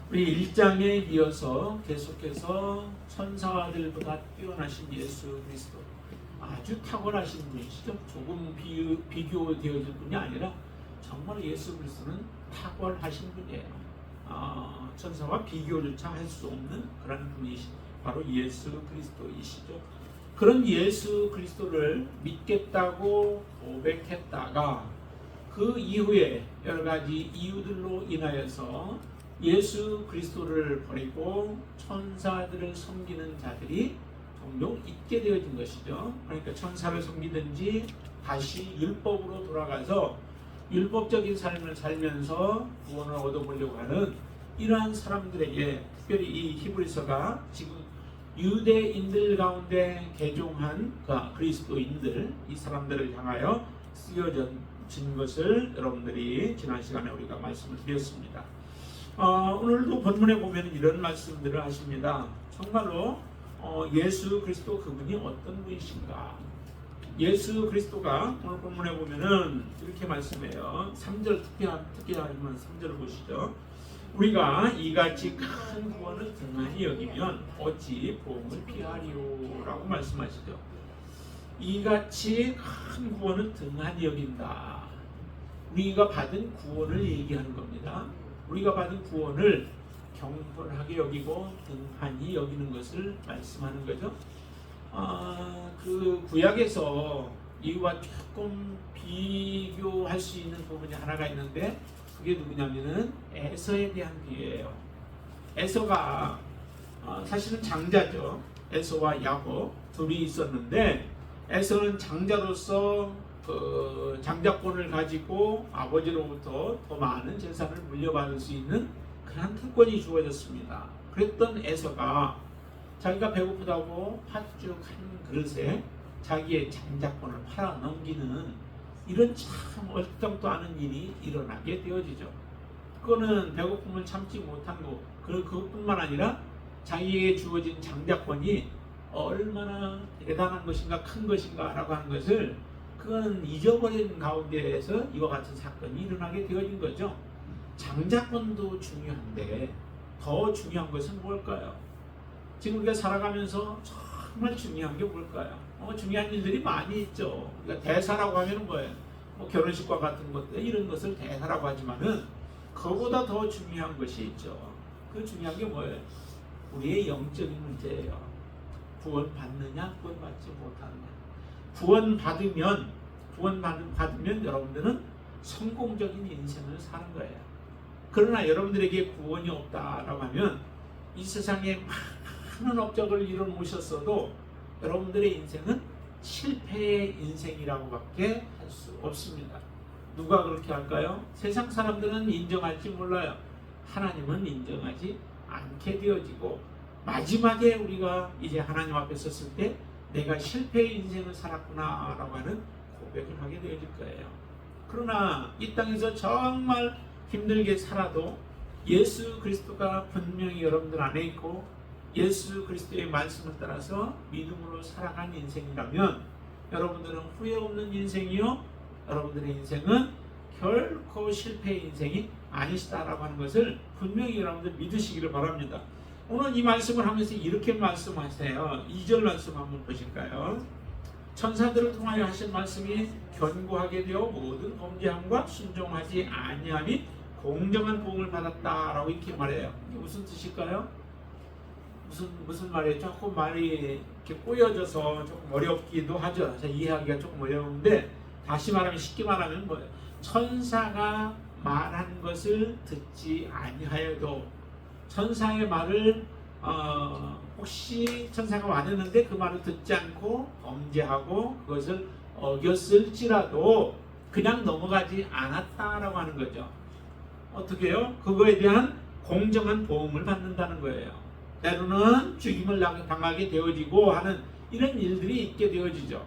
우리 1장에 이어서 계속해서 천사들보다 뛰어나신 예수 그리스도, 아주 탁월하신 분이시죠. 조금 비교되어질 분이 아니라 정말 예수 그리스도는 탁월하신 분이에요. 천사와 비교조차 할 수 없는 그런 분이시, 바로 예수 그리스도이시죠. 그런 예수 그리스도를 믿겠다고 고백했다가 그 이후에 여러 가지 이유들로 인하여서 예수 그리스도를 버리고 천사들을 섬기는 자들이 종종 있게 되어진 것이죠. 그러니까 천사를 섬기든지 다시 율법으로 돌아가서 율법적인 삶을 살면서 구원을 얻어보려고 하는 이러한 사람들에게, 특별히 이 히브리서가 지금 유대인들 가운데 개종한 그리스도인들, 이 사람들을 향하여 쓰여진 것을 여러분들이 지난 시간에 우리가 말씀을 드렸습니다. 오늘도 본문에 보면 이런 말씀들을 하십니다. 정말로 예수 그리스도 그분이 어떤 분이신가? 예수 그리스도가 오늘 본문에 보면은 이렇게 말씀해요. 3절 특별하면 3절을 보시죠. 우리가 이같이 큰 구원을 등한히 여기면 어찌 복음을 피하리요? 라고 말씀하시죠. 이같이 큰 구원을 등한히 여긴다. 우리가 받은 구원을 얘기하는 겁니다. 우리가 받은 구원을 경건하게 여기고 등한히 여기는 것을 말씀하는 거죠. 그 구약에서 이와 조금 비교할 수 있는 부분이 하나가 있는데, 그게 누구냐면은 에서에 대한 비유예요. 에서가 사실은 장자죠. 에서와 야곱 둘이 있었는데, 에서는 장자로서 그 장자권을 가지고 아버지로부터 더 많은 재산을 물려받을 수 있는 그런 특권이 주어졌습니다. 그랬던 에서가 자기가 배고프다고 팥죽 한 그릇에 자기의 장자권을 팔아 넘기는 이런 참 얼떨도 않은 일이 일어나게 되어지죠. 그거는 배고픔을 참지 못한 거, 그것뿐만 아니라 자기에게 주어진 장자권이 얼마나 대단한 것인가, 큰 것인가 라고 하는 것을 그건 잊어버린 가운데에서 이와 같은 사건이 일어나게 되어진 거죠. 장자권도 중요한데 더 중요한 것은 뭘까요? 지금 우리가 살아가면서 정말 중요한 게 뭘까요? 중요한 일들이 많이 있죠. 우리가 대사라고 하면 뭐예요? 결혼식과 같은 것들, 이런 것을 대사라고 하지만은 그보다 더 중요한 것이 있죠. 그 중요한 게 뭐예요? 우리의 영적인 문제예요. 구원 받느냐, 구원 받지 못하느냐. 구원 받으면 여러분들은 성공적인 인생을 사는 거예요. 그러나 여러분들에게 구원이 없다라고 하면 이 세상에 많은 업적을 이뤄놓으셨어도 여러분들의 인생은 실패의 인생이라고밖에 할 수 없습니다. 누가 그렇게 할까요? 세상 사람들은 인정할지 몰라요. 하나님은 인정하지 않게 되어지고, 마지막에 우리가 이제 하나님 앞에 섰을 때 내가 실패의 인생을 살았구나 라고 하는 고백을 하게 되어질 거예요. 그러나 이 땅에서 정말 힘들게 살아도 예수 그리스도가 분명히 여러분들 안에 있고 예수 그리스도의 말씀을 따라서 믿음으로 살아간 인생이라면 여러분들은 후회 없는 인생이요, 여러분들의 인생은 결코 실패의 인생이 아니시다라고 하는 것을 분명히 여러분들 믿으시기를 바랍니다. 오늘 이 말씀을 하면서 이렇게 말씀하세요. 2절 말씀 한번 보실까요? 천사들을 통하여 하신 말씀이 견고하게 되어 모든 범죄함과 순종하지 아니함이 공정한 보응을 받았다라고 이렇게 말해요. 이게 무슨 뜻일까요? 무슨 말이에요? 조금 말이 이렇게 꼬여져서 조금 어렵기도 하죠. 이해하기가 조금 어려운데, 다시 말하면, 쉽게 말하면 뭐예요? 천사가 말한 것을 듣지 아니하여도, 천사의 말을 혹시 천사가 말했는데 그 말을 듣지 않고 범죄하고 그것을 어겼을지라도 그냥 넘어가지 않았다라고 하는 거죠. 어떻게 해요? 그거에 대한 공정한 보응을 받는다는 거예요. 때로는 죽임을 당하게 되어지고 하는 이런 일들이 있게 되어지죠.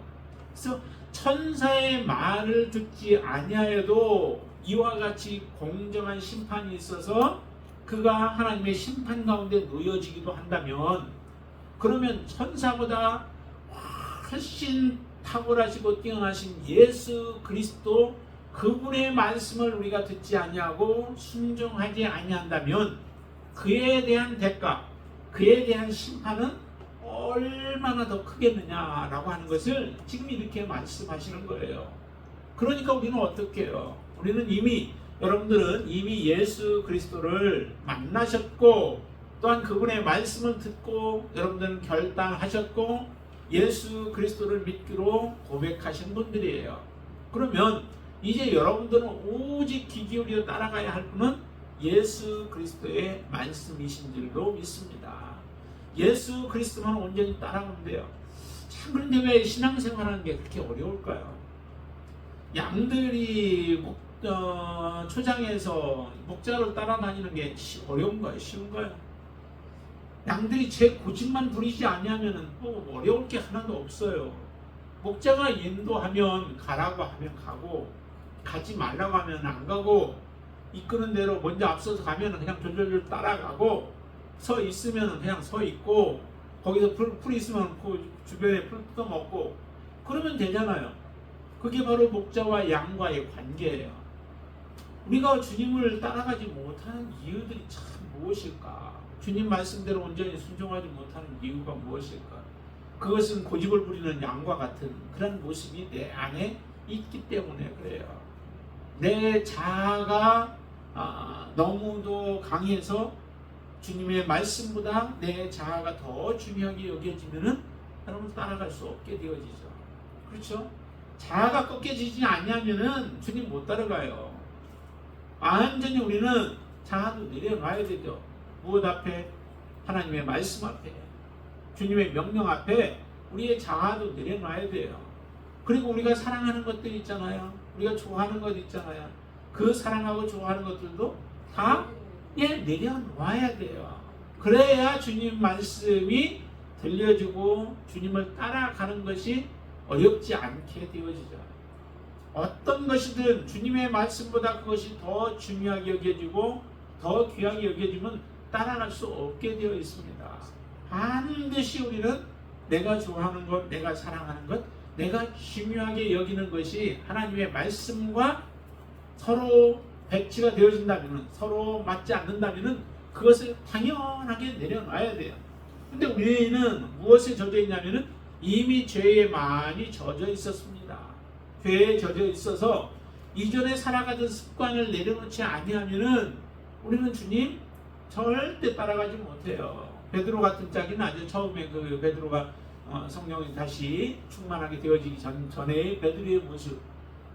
그래서 천사의 말을 듣지 아니하여도 이와 같이 공정한 심판이 있어서 그가 하나님의 심판 가운데 놓여지기도 한다면, 그러면 천사보다 훨씬 탁월하시고 뛰어나신 예수 그리스도 그분의 말씀을 우리가 듣지 아니하고 순종하지 아니한다면 그에 대한 대가, 그에 대한 심판은 얼마나 더 크겠느냐라고 하는 것을 지금 이렇게 말씀하시는 거예요. 그러니까 우리는 어떻게 해요? 우리는 여러분들은 이미 예수 그리스도를 만나셨고, 또한 그분의 말씀을 듣고 여러분들은 결단하셨고 예수 그리스도를 믿기로 고백하신 분들이에요. 그러면 이제 여러분들은 오직 귀 기울여 따라가야 할 분은 예수 그리스도의 말씀이신 줄로 믿습니다. 예수 그리스도만 온전히 따라가면 돼요. 참, 그런데 왜 신앙생활하는 게 그렇게 어려울까요? 양들이 초장에서 목자를 따라다니는 게 어려운가요? 쉬운가요? 양들이 제 고집만 부리지 아니하면 뭐 어려울 게 하나도 없어요. 목자가 인도하면 가라고 하면 가고, 가지 말라고 하면 안 가고, 이끄는 대로 먼저 앞서서 가면 그냥 졸졸졸 따라가고, 서 있으면 그냥 서 있고, 거기서 풀 있으면 그 주변에 풀 뜯어먹고 그러면 되잖아요. 그게 바로 목자와 양과의 관계예요. 우리가 주님을 따라가지 못하는 이유들이 참 무엇일까? 주님 말씀대로 온전히 순종하지 못하는 이유가 무엇일까? 그것은 고집을 부리는 양과 같은 그런 모습이 내 안에 있기 때문에 그래요. 내 자아가 너무도 강해서 주님의 말씀보다 내 자아가 더 중요하게 여겨지면은 여러분 따라갈 수 없게 되어지죠. 그렇죠? 자아가 꺾여지지 않냐면은 주님 못 따라가요. 완전히 우리는 자아도 내려놔야 되죠. 무엇 앞에? 하나님의 말씀 앞에, 주님의 명령 앞에 우리의 자아도 내려놔야 돼요. 그리고 우리가 사랑하는 것들 있잖아요. 우리가 좋아하는 것 있잖아요. 그 사랑하고 좋아하는 것들도 다 내려놔야 돼요. 그래야 주님 말씀이 들려주고 주님을 따라가는 것이 어렵지 않게 되어지죠. 어떤 것이든 주님의 말씀보다 그것이 더 중요하게 여겨지고 더 귀하게 여겨지면 따라갈 수 없게 되어 있습니다. 반드시 우리는 내가 좋아하는 것, 내가 사랑하는 것, 내가 중요하게 여기는 것이 하나님의 말씀과 서로 배치가 되어진다면, 서로 맞지 않는다면 그것을 당연하게 내려놔야 돼요. 근데 우리는 무엇에 젖어 있냐면 이미 죄에 많이 젖어 있었습니다. 죄에 젖어 있어서 이전에 살아가던 습관을 내려놓지 아니하면은 우리는 주님 절대 따라가지 못해요. 베드로 같은 짝이 아주 처음에 그 베드로가 성령이 다시 충만하게 되어지기 전에 베드로의 모습,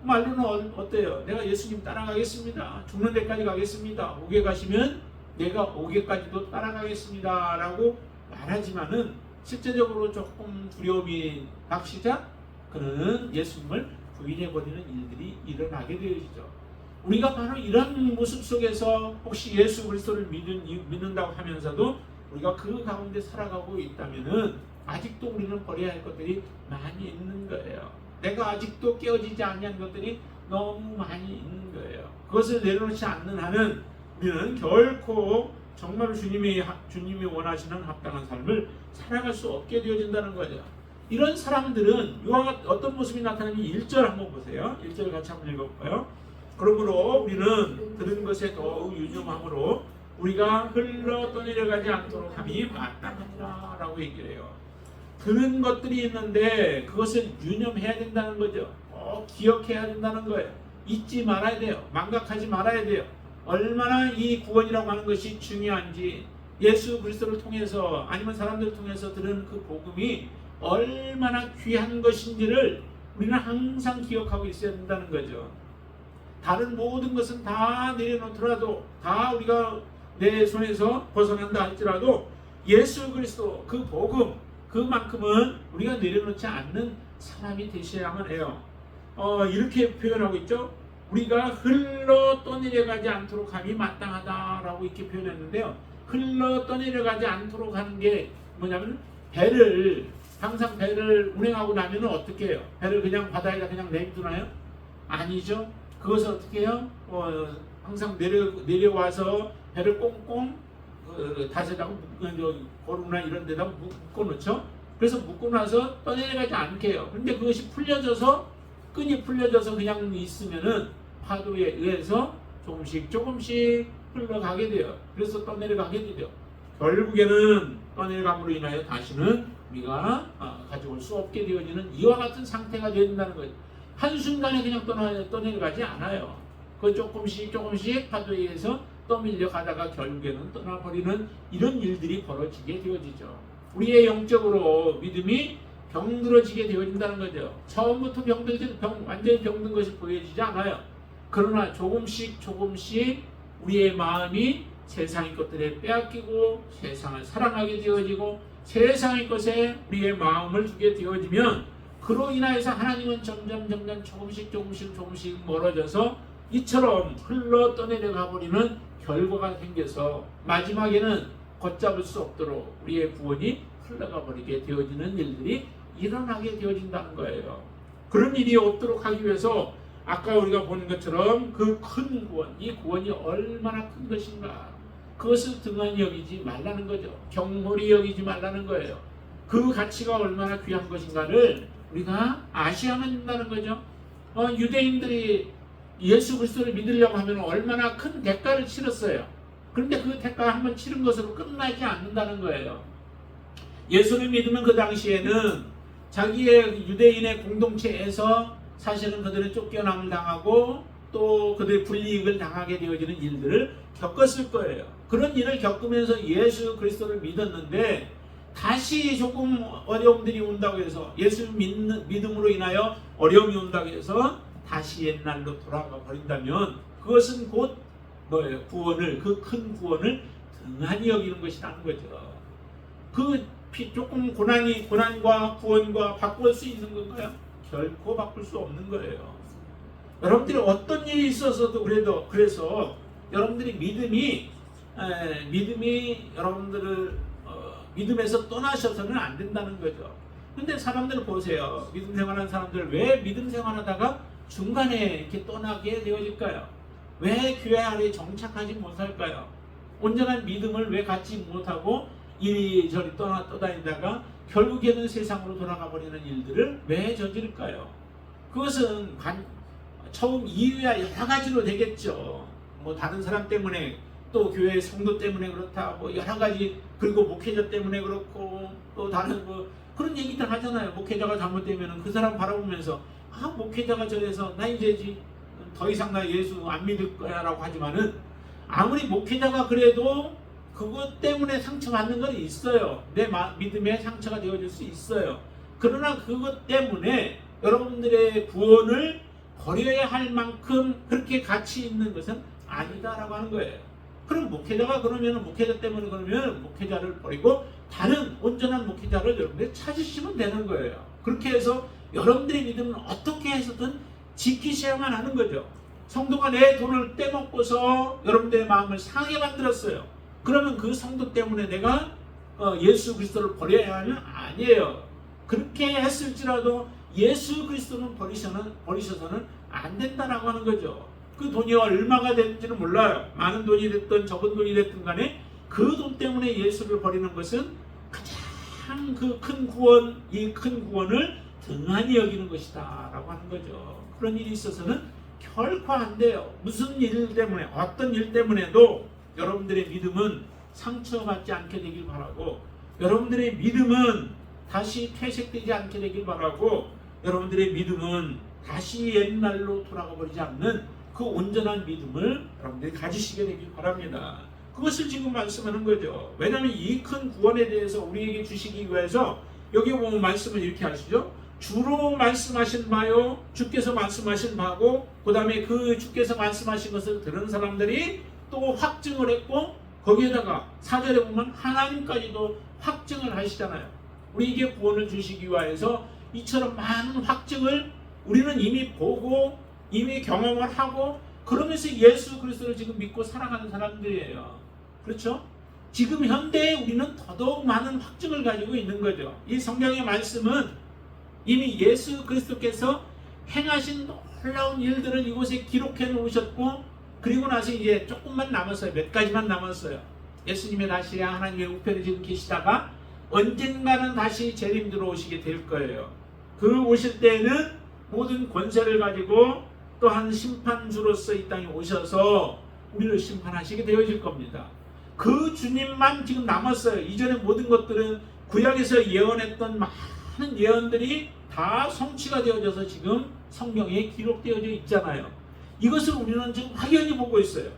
말로는 어때요? 내가 예수님 따라가겠습니다. 죽는 데까지 가겠습니다. 옥에 가시면 내가 옥에까지도 따라가겠습니다 라고 말하지만은 실제적으로 조금 두려움이 닥치자 그는 예수님을 부인해버리는 일들이 일어나게 되어지죠. 우리가 바로 이런 모습 속에서 혹시 예수 그리스도를 믿는다고 하면서도 우리가 그 가운데 살아가고 있다면은 아직도 우리는 버려야 할 것들이 많이 있는 거예요. 내가 아직도 깨어지지 않는 것들이 너무 많이 있는 거예요. 그것을 내려놓지 않는 한은 우리는 결코 정말 주님이 원하시는 합당한 삶을 살아갈 수 없게 되어진다는 거죠. 이런 사람들은 이와 어떤 모습이 나타나는지 1절 한번 보세요. 1절 같이 한번 읽어볼까요? 그러므로 우리는 들은 것에 더욱 유념함으로 우리가 흘러 떠내려가지 않도록 함이 마땅하니라 라고 얘기를 해요. 들은 것들이 있는데 그것을 유념해야 된다는 거죠. 기억해야 된다는 거예요. 잊지 말아야 돼요. 망각하지 말아야 돼요. 얼마나 이 구원이라고 하는 것이 중요한지, 예수 그리스도를 통해서 아니면 사람들을 통해서 들은 그 복음이 얼마나 귀한 것인지를 우리는 항상 기억하고 있어야 된다는 거죠. 다른 모든 것은 다 내려놓더라도, 다 우리가 내 손에서 벗어난다 할지라도 예수 그리스도 그 복음, 그만큼은 우리가 내려놓지 않는 사람이 되셔야만 해요. 이렇게 표현하고 있죠. 우리가 흘러 떠내려가지 않도록 함이 마땅하다라고 이렇게 표현했는데요. 흘러 떠내려가지 않도록 하는 게 뭐냐면, 항상 배를 운행하고 나면 어떻게 해요? 배를 그냥 바다에다 그냥 내두나요? 아니죠. 그것을 어떻게 해요? 항상 내려와서 배를 꽁꽁 다시다가 고루나 이런 데다 묶어놓죠. 그래서 묶고 나서 떠내려가지 않게 해요. 근데 그것이 끈이 풀려져서 그냥 있으면은 파도에 의해서 조금씩 흘러가게 돼요. 그래서 떠내려가게 되죠. 결국에는 떠내려감으로 인하여 다시는 우리가 가져올 수 없게 되어지는 이와 같은 상태가 된다는 거죠. 한순간에 그냥 떠내려가지 않아요. 그 조금씩 파도에 의해서 떠밀려 가다가 결국에는 떠나버리는 이런 일들이 벌어지게 되어지죠. 우리의 영적으로 믿음이 병들어지게 되어진다는 거죠. 처음부터 완전히 병든 것이 보여지지 않아요. 그러나 조금씩 우리의 마음이 세상의 것들에 빼앗기고 세상을 사랑하게 되어지고 세상의 것에 우리의 마음을 두게 되어지면 그로 인하여서 하나님은 점점 조금씩 멀어져서 이처럼 흘러 떠내려가 버리는 결과가 생겨서 마지막에는 걷잡을 수 없도록 우리의 구원이 흘러가 버리게 되어지는 일들이 일어나게 되어진다는 거예요. 그런 일이 없도록 하기 위해서 아까 우리가 보는 것처럼 그 큰 구원, 이 구원이 얼마나 큰 것인가, 그것을 등한히 여기지 말라는 거죠. 경홀히 여기지 말라는 거예요. 그 가치가 얼마나 귀한 것인가를 우리가 아셔야만 된다는 거죠. 유대인들이 예수 그리스도를 믿으려고 하면 얼마나 큰 대가를 치렀어요. 그런데 그 대가 한번 치른 것으로 끝나지 않는다는 거예요. 예수를 믿으면 그 당시에는 자기의 유대인의 공동체에서 사실은 그들은 쫓겨남을 당하고 또 그들의 불이익을 당하게 되어지는 일들을 겪었을 거예요. 그런 일을 겪으면서 예수 그리스도를 믿었는데 다시 조금 어려움들이 온다고 해서 예수 믿음으로 인하여 어려움이 온다고 해서 다시 옛날로 돌아가 버린다면 그것은 곧 뭐예요? 구원을, 그 큰 구원을 등한히 여기는 것이라는 거죠. 그 조금 고난과 구원과 바꿀 수 있는 건가요? 결코 바꿀 수 없는 거예요. 여러분들이 어떤 일이 있어서도 그래서 여러분들이 믿음이 여러분들을 믿음에서 떠나셔서는 안 된다는 거죠. 근데 사람들 보세요. 믿음 생활하는 사람들 왜 믿음 생활하다가 중간에 이렇게 떠나게 되어질까요? 왜 교회 안에 정착하지 못할까요? 온전한 믿음을 왜 갖지 못하고 이리저리 떠다니다가 결국에는 세상으로 돌아가 버리는 일들을 왜 저지를까요? 그것은 처음 이유야 여러 가지로 되겠죠. 뭐 다른 사람 때문에, 또 교회 성도 때문에 그렇다, 뭐 여러 가지, 그리고 목회자 때문에 그렇고, 또 다른 그런 얘기들 하잖아요. 목회자가 잘못되면 그 사람 바라보면서 목회자가 저래서 나 이제 더 이상 나 예수 안 믿을 거야 라고 하지만은 아무리 목회자가 그래도 그것 때문에 상처받는 건 있어요. 내 믿음에 상처가 되어질 수 있어요. 그러나 그것 때문에 여러분들의 구원을 버려야 할 만큼 그렇게 가치 있는 것은 아니다라고 하는 거예요. 그럼 목회자가 목회자 때문에 그러면 목회자를 버리고 다른 온전한 목회자를 여러분들이 찾으시면 되는 거예요. 그렇게 해서 여러분들의 믿음은 어떻게 해서든 지키셔야만 하는 거죠. 성도가 내 돈을 떼먹고서 여러분들의 마음을 상하게 만들었어요. 그러면 그 성도 때문에 내가 예수 그리스도를 버려야 하면 아니에요. 그렇게 했을지라도 예수 그리스도는 버리셔서는 안 된다라고 하는 거죠. 그 돈이 얼마가 되는지는 몰라요. 많은 돈이 됐든 적은 돈이 됐든 간에 그 돈 때문에 예수를 버리는 것은 가장 그 큰 구원, 이 큰 구원을 등한히 여기는 것이다 라고 하는 거죠. 그런 일이 있어서는 결코 안 돼요. 무슨 일 때문에, 어떤 일 때문에도 여러분들의 믿음은 상처받지 않게 되길 바라고, 여러분들의 믿음은 다시 퇴색되지 않게 되길 바라고, 여러분들의 믿음은 다시 옛날로 돌아가 버리지 않는 그 온전한 믿음을 여러분들이 가지시게 되길 바랍니다. 그것을 지금 말씀하는 거죠. 왜냐하면 이 큰 구원에 대해서 우리에게 주시기 위해서 여기 보면 말씀을 이렇게 하시죠. 주로 말씀하신 바요, 주께서 말씀하신 바고, 그 다음에 그 주께서 말씀하신 것을 들은 사람들이 또 확증을 했고, 거기에다가 4절에 보면 하나님까지도 확증을 하시잖아요. 우리에게 구원을 주시기 위해서 이처럼 많은 확증을 우리는 이미 보고 이미 경험을 하고, 그러면서 예수 그리스도를 지금 믿고 살아가는 사람들이에요. 그렇죠? 지금 현대에 우리는 더더욱 많은 확증을 가지고 있는 거죠. 이 성경의 말씀은 이미 예수 그리스도께서 행하신 놀라운 일들을 이곳에 기록해 놓으셨고, 그리고 나서 이제 조금만 남았어요. 몇 가지만 남았어요. 예수님의 다시야 하나님의 우편에 지금 계시다가 언젠가는 다시 재림으로 오시게 될 거예요. 그 오실 때에는 모든 권세를 가지고 또한 심판주로서 이 땅에 오셔서 우리를 심판하시게 되어질 겁니다. 그 주님만 지금 남았어요. 이전에 모든 것들은 구약에서 예언했던 많은 예언들이 다 성취가 되어져서 지금 성경에 기록되어져 있잖아요. 이것을 우리는 지금 확연히 보고 있어요.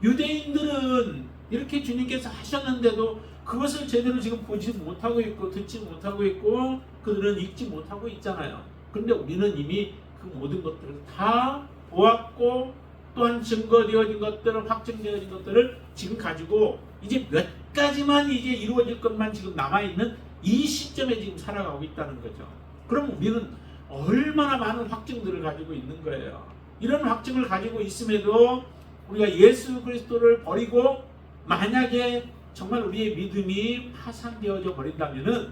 유대인들은 이렇게 주님께서 하셨는데도 그것을 제대로 지금 보지 못하고 있고 듣지 못하고 있고 그들은 읽지 못하고 있잖아요. 그런데 우리는 이미 그 모든 것들을 다 보았고 또한 증거되어진 것들을 확증되어진 것들을 지금 가지고 이제 몇 가지만 이제 이루어질 것만 지금 남아있는 이 시점에 지금 살아가고 있다는 거죠. 그럼 우리는 얼마나 많은 확증들을 가지고 있는 거예요. 이런 확증을 가지고 있음에도 우리가 예수 그리스도를 버리고 만약에 정말 우리의 믿음이 파산되어져 버린다면은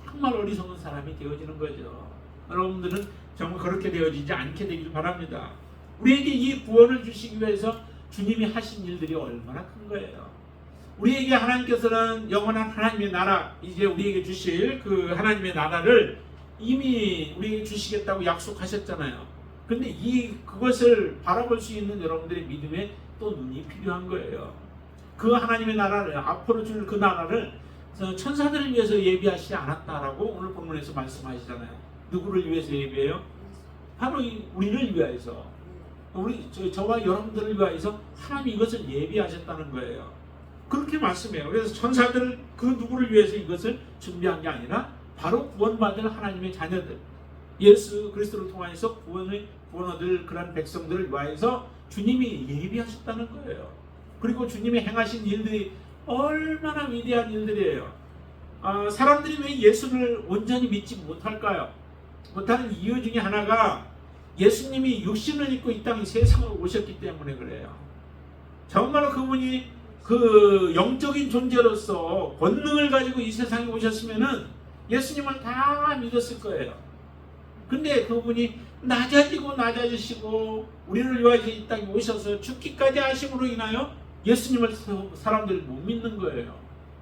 정말 어리석은 사람이 되어지는 거죠. 여러분들은 정말 그렇게 되어지지 않게 되길 바랍니다. 우리에게 이 구원을 주시기 위해서 주님이 하신 일들이 얼마나 큰 거예요. 우리에게 하나님께서는 영원한 하나님의 나라, 이제 우리에게 주실 그 하나님의 나라를 이미 우리에게 주시겠다고 약속하셨잖아요. 근데 그것을 바라볼 수 있는 여러분들의 믿음에 또 눈이 필요한 거예요. 그 하나님의 나라를, 앞으로 줄 그 나라를 천사들을 위해서 예비하시지 않았다라고 오늘 본문에서 말씀하시잖아요. 누구를 위해서 예비해요? 바로 우리를 위하여서, 저와 여러분들을 위하여서 하나님이 이것을 예비하셨다는 거예요. 그렇게 말씀해요. 그래서 천사들 그 누구를 위해서 이것을 준비한 게 아니라 바로 구원받을 하나님의 자녀들, 예수 그리스도를 통하여서 구원을 얻을 그런 백성들을 위하여서 주님이 예비하셨다는 거예요. 그리고 주님이 행하신 일들이 얼마나 위대한 일들이에요. 사람들이 왜 예수를 온전히 믿지 못할까요? 못하는 이유 중에 하나가 예수님이 육신을 입고 이 땅에 세상으로 오셨기 때문에 그래요. 정말로 그분이 그 영적인 존재로서 권능을 가지고 이 세상에 오셨으면은 예수님을 다 믿었을 거예요. 근데 그분이 낮아지시고 우리를 위하여 이 땅에 오셔서 죽기까지 하심으로 인하여 예수님을 사람들이 못 믿는 거예요.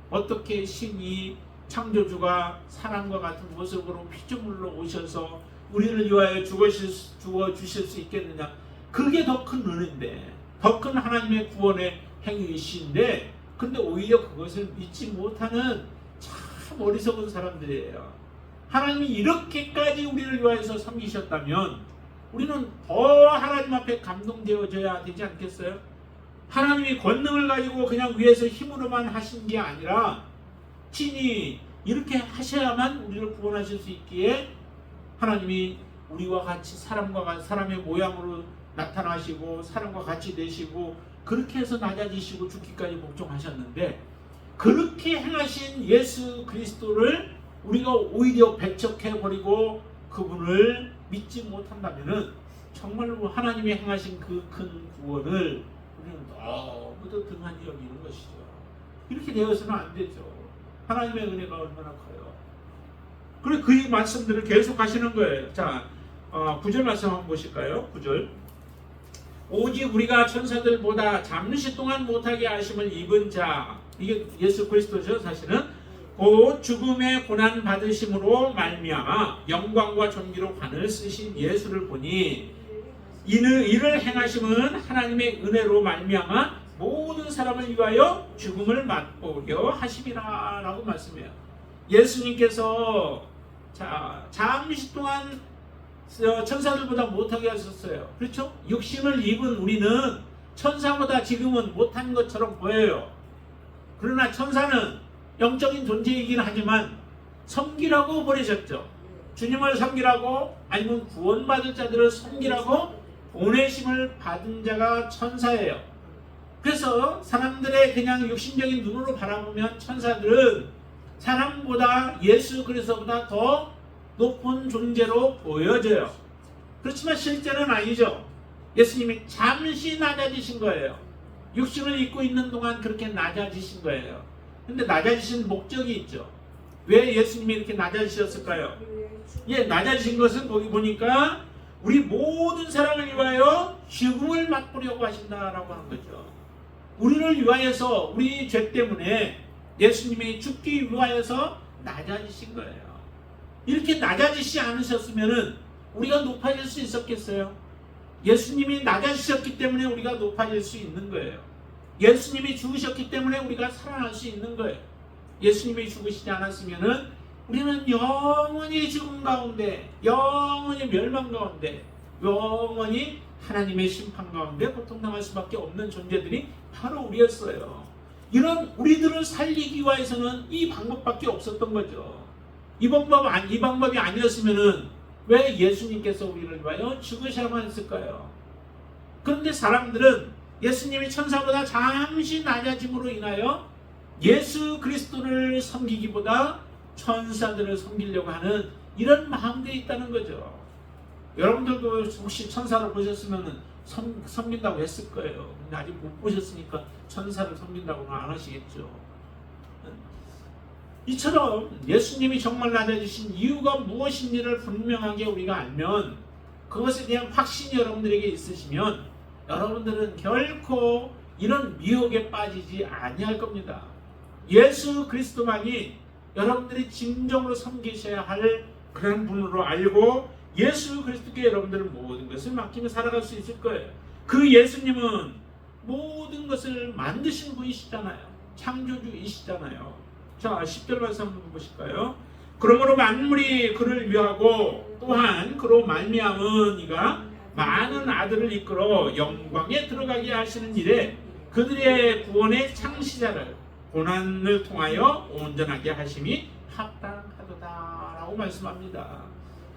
어떻게 신이 창조주가 사람과 같은 모습으로 피조물로 오셔서 우리를 위하여 죽어 주실 수 있겠느냐. 그게 더 큰 은혜인데, 더 큰 하나님의 구원의 행위이신데, 근데 오히려 그것을 믿지 못하는 참 어리석은 사람들이에요. 하나님이 이렇게까지 우리를 위하여서 섬기셨다면 우리는 더 하나님 앞에 감동되어져야 되지 않겠어요? 하나님이 권능을 가지고 그냥 위에서 힘으로만 하신 게 아니라 친히 이렇게 하셔야만 우리를 구원하실 수 있기에 하나님이 우리와 같이 사람의 모양으로 나타나시고 사람과 같이 되시고 그렇게 해서 낮아지시고 죽기까지 복종하셨는데, 그렇게 행하신 예수 그리스도를 우리가 오히려 배척해버리고 그분을 믿지 못한다면 정말로 하나님이 행하신 그 큰 구원을 우리는 너무도 등한히 여기는 것이죠. 이렇게 되어서는 안 되죠. 하나님의 은혜가 얼마나 커요. 그리고 그 말씀들을 계속 하시는 거예요. 자, 9절 말씀 한번 보실까요? 9절. 오직 우리가 천사들보다 잠시 동안 못하게 하심을 입은 자, 이게 예수 그리스도죠. 사실은 곧 죽음의 고난 받으심으로 말미암아 영광과 존귀로 관을 쓰신 예수를 보니 이를 행하심은 하나님의 은혜로 말미암아 모든 사람을 위하여 죽음을 맛보려 하심이라 라고 말씀해요. 예수님께서 잠시 동안 천사들보다 못하게 하셨어요. 그렇죠? 육신을 입은 우리는 천사보다 지금은 못한 것처럼 보여요. 그러나 천사는 영적인 존재이긴 하지만 섬기라고 보내셨죠. 주님을 섬기라고, 아니면 구원받을 자들을 섬기라고 보내심을 받은 자가 천사예요. 그래서 사람들의 그냥 육신적인 눈으로 바라보면 천사들은 사람보다 예수 그리스도보다 더 높은 존재로 보여져요. 그렇지만 실제는 아니죠. 예수님이 잠시 낮아지신 거예요. 육신을 입고 있는 동안 그렇게 낮아지신 거예요. 근데 낮아지신 목적이 있죠. 왜 예수님이 이렇게 낮아지셨을까요? 낮아지신 것은 거기 보니까 우리 모든 사람을 위하여 죽음을 맛보려고 하신다라고 하는 거죠. 우리를 위하여서, 우리 죄 때문에 예수님이 죽기 위하여서 낮아지신 거예요. 이렇게 낮아지지 않으셨으면 우리가 높아질 수 있었겠어요? 예수님이 낮아지셨기 때문에 우리가 높아질 수 있는 거예요. 예수님이 죽으셨기 때문에 우리가 살아날 수 있는 거예요. 예수님이 죽으시지 않았으면은 우리는 영원히 죽음 가운데, 영원히 멸망 가운데, 영원히 하나님의 심판 가운데 고통당할 수밖에 없는 존재들이 바로 우리였어요. 이런 우리들을 살리기 위해서는 이 방법밖에 없었던 거죠. 이 방법이 아니었으면은 왜 예수님께서 우리를 위하여 죽으셔야만 했을까요? 그런데 사람들은 예수님이 천사보다 잠시 낮아짐으로 인하여 예수 그리스도를 섬기기보다 천사들을 섬기려고 하는 이런 마음들이 있다는 거죠. 여러분들도 혹시 천사를 보셨으면 섬긴다고 했을 거예요. 근데 아직 못 보셨으니까 천사를 섬긴다고는 안 하시겠죠. 이처럼 예수님이 정말 낮아지신 이유가 무엇인지를 분명하게 우리가 알면, 그것에 대한 확신이 여러분들에게 있으시면 여러분들은 결코 이런 미혹에 빠지지 아니할 겁니다. 예수 그리스도만이 여러분들이 진정으로 섬기셔야 할 그런 분으로 알고 예수 그리스도께 여러분들은 모든 것을 맡기며 살아갈 수 있을 거예요. 그 예수님은 모든 것을 만드신 분이시잖아요. 창조주이시잖아요. 자, 10절 말씀 한번 보실까요? 그러므로 만물이 그를 위하고 또한 그로 말미암은 이가 많은 아들을 이끌어 영광에 들어가게 하시는 일에 그들의 구원의 창시자를 고난을 통하여 온전하게 하심이 합당하도다 라고 말씀합니다.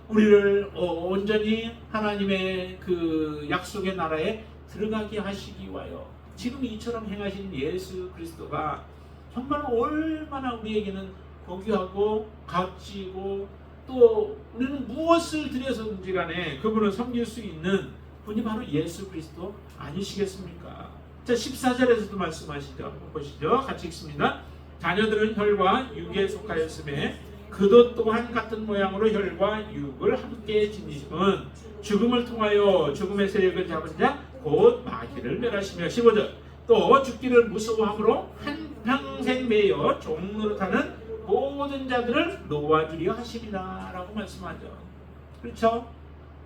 우리를 온전히 하나님의 그 약속의 나라에 들어가게 하시기 위하여 지금 이처럼 행하신 예수 그리스도가 정말 얼마나 우리에게는 고귀하고 값지고, 또 우리는 무엇을 드려서든지 간에 그분을 섬길 수 있는 분이 바로 예수 그리스도 아니시겠습니까? 자, 14절에서도 말씀하시죠. 한번 보시죠. 같이 읽습니다. 자녀들은 혈과 육에 속하였음에 그도 또한 같은 모양으로 혈과 육을 함께 지니심은 죽음을 통하여 죽음의 세력을 잡은 자 곧 마귀를 멸하시며, 15절 또 죽기를 무서워함으로 한평생 매여 종노릇하는 모든 자들을 놓아주려 하십니다 라고 말씀하죠. 그렇죠?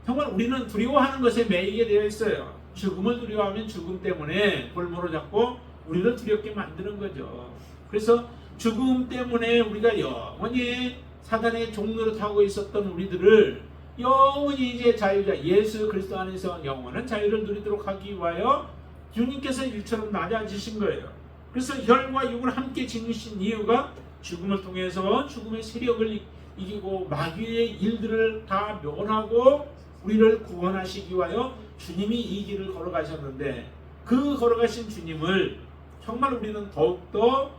정말 우리는 두려워하는 것에 매이게 되어 있어요. 죽음을 두려워하면 죽음 때문에 볼모로 잡고 우리를 두렵게 만드는 거죠. 그래서 죽음 때문에 우리가 영원히 사단의 종노릇하고 있었던 우리들을 영원히 이제 자유자 예수 그리스도 안에서 영원한 자유를 누리도록 하기 위하여 주님께서 일처럼 낮아지신 거예요. 그래서 혈과 육을 함께 지니신 이유가 죽음을 통해서 죽음의 세력을 이기고 마귀의 일들을 다 멸하고 우리를 구원하시기 위하여 주님이 이 길을 걸어가셨는데, 그 걸어가신 주님을 정말 우리는 더욱더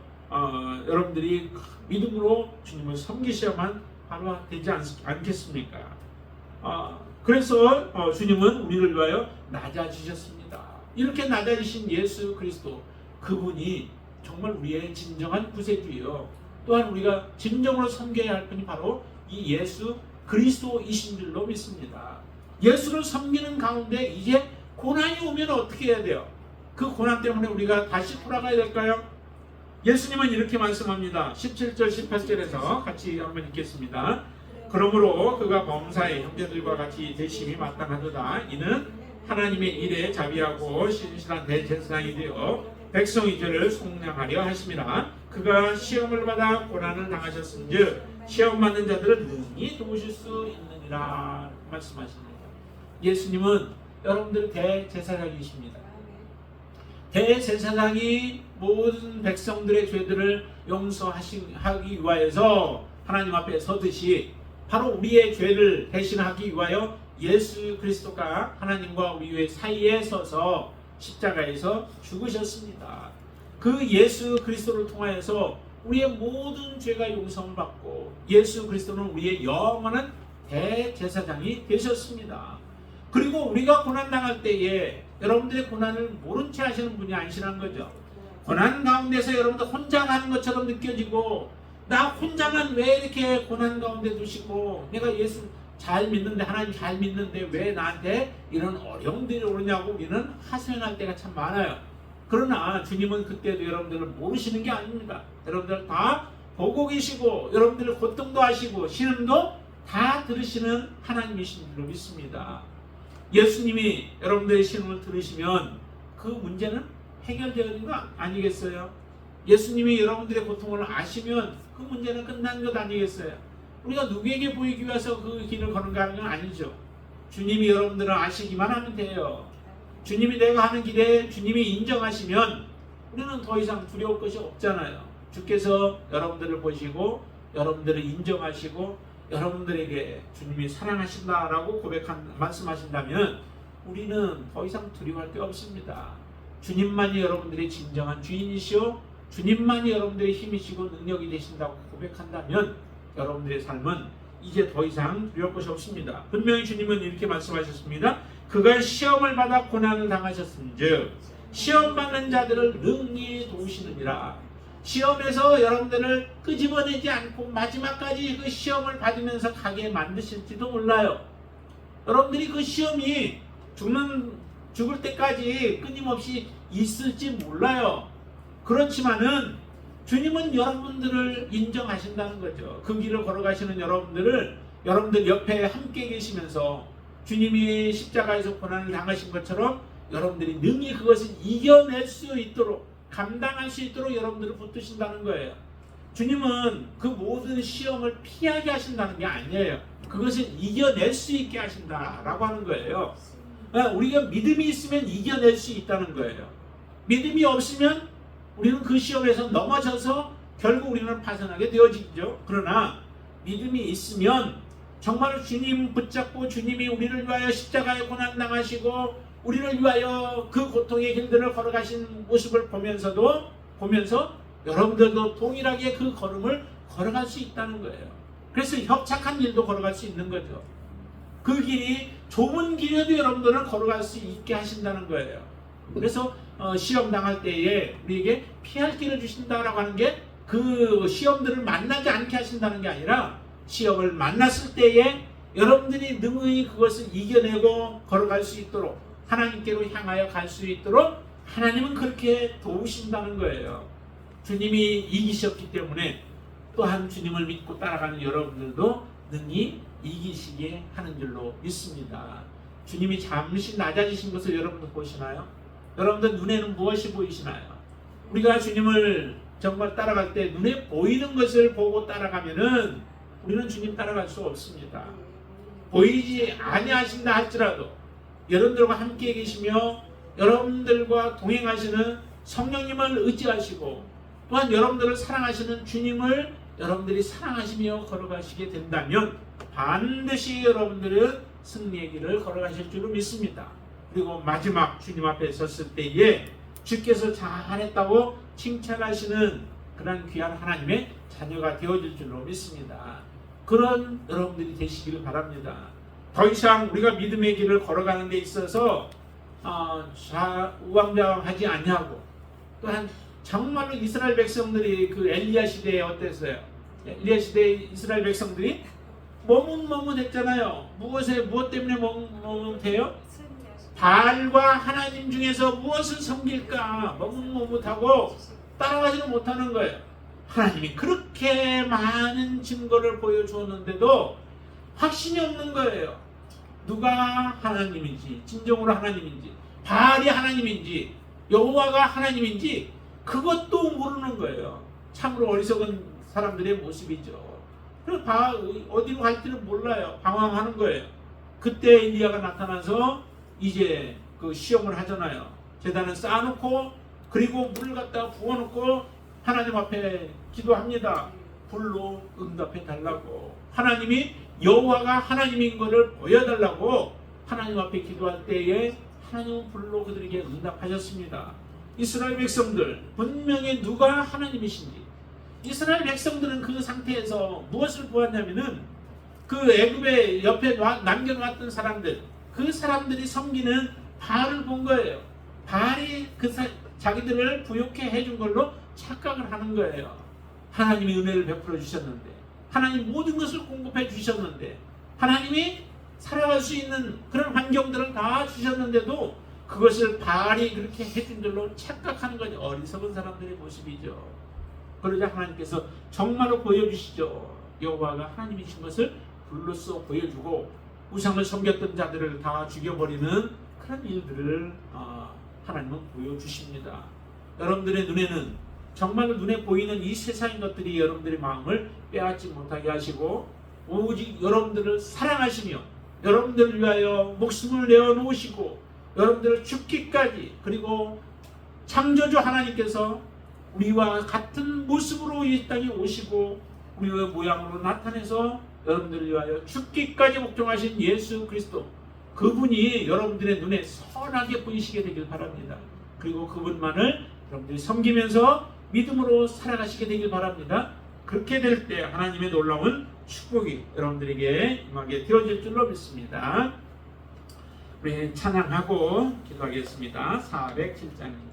여러분들이 믿음으로 주님을 섬기셔야만 바로 되지 않겠습니까? 그래서 주님은 우리를 위하여 낮아지셨습니다. 이렇게 낮아지신 예수 그리스도, 그분이 정말 우리의 진정한 구세주예요. 또한 우리가 진정으로 섬겨야 할 분이 바로 이 예수 그리스도이신 줄로 믿습니다. 예수를 섬기는 가운데 이제 고난이 오면 어떻게 해야 돼요? 그 고난 때문에 우리가 다시 돌아가야 될까요? 예수님은 이렇게 말씀합니다. 17절 18절에서 같이 한번 읽겠습니다. 그러므로 그가 범사의 형제들과 같이 되심이 마땅하도다. 이는 하나님의 일에 자비하고 신실한 대제사장이 되어 백성의 죄를 속량하려 하심이라. 그가 시험을 받아 고난을 당하셨은즉 시험 받는 자들을 능히 도우실 수 있느니라 말씀하십니다. 예수님은 여러분들 대제사장이십니다. 대제사장이 모든 백성들의 죄들을 용서하기 위하여서 하나님 앞에 서듯이 바로 우리의 죄를 대신하기 위하여 예수 그리스도가 하나님과 우리의 사이에 서서 십자가에서 죽으셨습니다. 그 예수 그리스도를 통하여서 우리의 모든 죄가 용서를 받고 예수 그리스도는 우리의 영원한 대제사장이 되셨습니다. 그리고 우리가 고난당할 때에 여러분들의 고난을 모른 채 하시는 분이 아니시란 거죠. 고난 가운데서 여러분들 혼자 가는 것처럼 느껴지고, 나 혼자만 왜 이렇게 고난 가운데 두시고, 내가 예수 잘 믿는데, 하나님 잘 믿는데 왜 나한테 이런 어려움들이 오느냐고 우리는 하소연할 때가 참 많아요. 그러나 주님은 그때도 여러분들을 모르시는 게 아닙니다. 여러분들 다 보고 계시고, 여러분들의 고통도 하시고 신음도 다 들으시는 하나님이신 줄로 믿습니다. 예수님이 여러분들의 신앙을 들으시면 그 문제는 해결되는 거 아니겠어요? 예수님이 여러분들의 고통을 아시면 그 문제는 끝난 것 아니겠어요? 우리가 누구에게 보이기 위해서 그 길을 걸어가는 건 아니죠. 주님이 여러분들을 아시기만 하면 돼요. 주님이 내가 하는 길에 주님이 인정하시면 우리는 더 이상 두려울 것이 없잖아요. 주께서 여러분들을 보시고 여러분들을 인정하시고 여러분들에게 주님이 사랑하신다라고 말씀하신다면 우리는 더 이상 두려워할 게 없습니다. 주님만이 여러분들의 진정한 주인이시오, 주님만이 여러분들의 힘이시고 능력이 되신다고 고백한다면 여러분들의 삶은 이제 더 이상 두려울 것이 없습니다. 분명히 주님은 이렇게 말씀하셨습니다. 그가 시험을 받아 고난을 당하셨은즉 시험 받는 자들을 능히 도우시느니라. 시험에서 여러분들을 끄집어내지 않고 마지막까지 그 시험을 받으면서 가게 만드실지도 몰라요. 여러분들이 그 시험이 죽을 때까지 끊임없이 있을지 몰라요. 그렇지만은 주님은 여러분들을 인정하신다는 거죠. 그 길을 걸어가시는 여러분들 옆에 함께 계시면서 주님이 십자가에서 고난을 당하신 것처럼 여러분들이 능히 그것을 이겨낼 수 있도록, 감당할 수 있도록 여러분들을 붙드신다는 거예요. 주님은 그 모든 시험을 피하게 하신다는 게 아니에요. 그것을 이겨낼 수 있게 하신다라고 하는 거예요. 우리가 믿음이 있으면 이겨낼 수 있다는 거예요. 믿음이 없으면 우리는 그 시험에서 넘어져서 결국 우리는 파산하게 되어지죠. 그러나 믿음이 있으면 정말 주님 붙잡고 주님이 우리를 위하여 십자가에 고난 당하시고 우리를 위하여 그 고통의 길들을 걸어가신 모습을 보면서 여러분들도 동일하게 그 걸음을 걸어갈 수 있다는 거예요. 그래서 협착한 길도 걸어갈 수 있는 거죠. 그 길이 좁은 길에도 여러분들은 걸어갈 수 있게 하신다는 거예요. 그래서 시험 당할 때에 우리에게 피할 길을 주신다라고 하는 게 그 시험들을 만나지 않게 하신다는 게 아니라 시험을 만났을 때에 여러분들이 능히 그것을 이겨내고 걸어갈 수 있도록 하나님께로 향하여 갈 수 있도록 하나님은 그렇게 도우신다는 거예요. 주님이 이기셨기 때문에 또한 주님을 믿고 따라가는 여러분들도 능히 이기시게 하는 줄로 믿습니다. 주님이 잠시 낮아지신 것을 여러분들 보시나요? 여러분들 눈에는 무엇이 보이시나요? 우리가 주님을 정말 따라갈 때 눈에 보이는 것을 보고 따라가면은 우리는 주님 따라갈 수 없습니다. 보이지 아니하신다 할지라도 여러분들과 함께 계시며 여러분들과 동행하시는 성령님을 의지하시고 또한 여러분들을 사랑하시는 주님을 여러분들이 사랑하시며 걸어가시게 된다면 반드시 여러분들은 승리의 길을 걸어가실 줄을 믿습니다. 그리고 마지막 주님 앞에 섰을 때에 주께서 잘했다고 칭찬하시는 그런 귀한 하나님의 자녀가 되어질 줄로 믿습니다. 그런 여러분들이 되시기를 바랍니다. 더 이상 우리가 믿음의 길을 걸어가는 데 있어서 우왕좌왕하지 아니하고 또한 정말로 이스라엘 백성들이 그 엘리야 시대에 어땠어요? 엘리야 시대의 이스라엘 백성들이 머뭇머뭇했잖아요. 무엇 때문에 머뭇해요? 바알과 하나님 중에서 무엇을 섬길까 머뭇머뭇하고 따라가지는 못하는 거예요. 하나님이 그렇게 많은 증거를 보여주었는데도 확신이 없는 거예요. 누가 하나님인지, 진정으로 하나님인지, 바알이 하나님인지, 여호와가 하나님인지 그것도 모르는 거예요. 참으로 어리석은 사람들의 모습이죠. 그래서 어디로 갈지를 몰라요. 방황하는 거예요. 그때 엘리야가 나타나서 이제 그 시험을 하잖아요. 제단을 쌓아놓고 그리고 물을 갖다 부어놓고 하나님 앞에 기도합니다. 불로 응답해 달라고. 하나님이 여호와가 하나님인 것을 보여달라고 하나님 앞에 기도할 때에 하나님은 불로 그들에게 응답하셨습니다. 이스라엘 백성들 분명히 누가 하나님이신지 이스라엘 백성들은 그 상태에서 무엇을 보았냐면은 그 애굽의 옆에 남겨놨던 사람들 그 사람들이 섬기는 바알을 본 거예요. 바알이 자기들을 부욕해 해준 걸로 착각을 하는 거예요. 하나님이 은혜를 베풀어 주셨는데 하나님 모든 것을 공급해 주셨는데 하나님이 살아갈 수 있는 그런 환경들을 다 주셨는데도 그것을 바알이 그렇게 해준 줄로 착각하는 것이 어리석은 사람들의 모습이죠. 그러자 하나님께서 정말로 보여주시죠. 여호와가 하나님이신 것을 불로써 보여주고 우상을 섬겼던 자들을 다 죽여버리는 그런 일들을 하나님은 보여주십니다. 여러분들의 눈에는 정말 눈에 보이는 이 세상의 것들이 여러분들의 마음을 빼앗지 못하게 하시고 오직 여러분들을 사랑하시며 여러분들을 위하여 목숨을 내어놓으시고 여러분들을 죽기까지, 그리고 창조주 하나님께서 우리와 같은 모습으로 이 땅에 오시고 우리의 모양으로 나타내서 여러분들을 위하여 죽기까지 복종하신 예수 그리스도, 그분이 여러분들의 눈에 선하게 보이시게 되길 바랍니다. 그리고 그분만을 여러분들이 섬기면서 믿음으로 살아가시게 되길 바랍니다. 그렇게 될 때 하나님의 놀라운 축복이 여러분들에게 임하게 되어질 줄로 믿습니다. 우리 찬양하고 기도하겠습니다. 407장입니다.